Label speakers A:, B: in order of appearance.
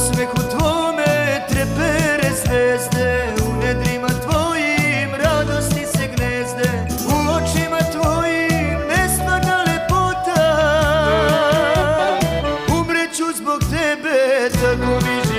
A: osmehu tvome trepere zvezde, u nedrima tvojim radosti se gnezde, u očima tvojim nestvarna lepota. Umreću zbog tebe, tako mi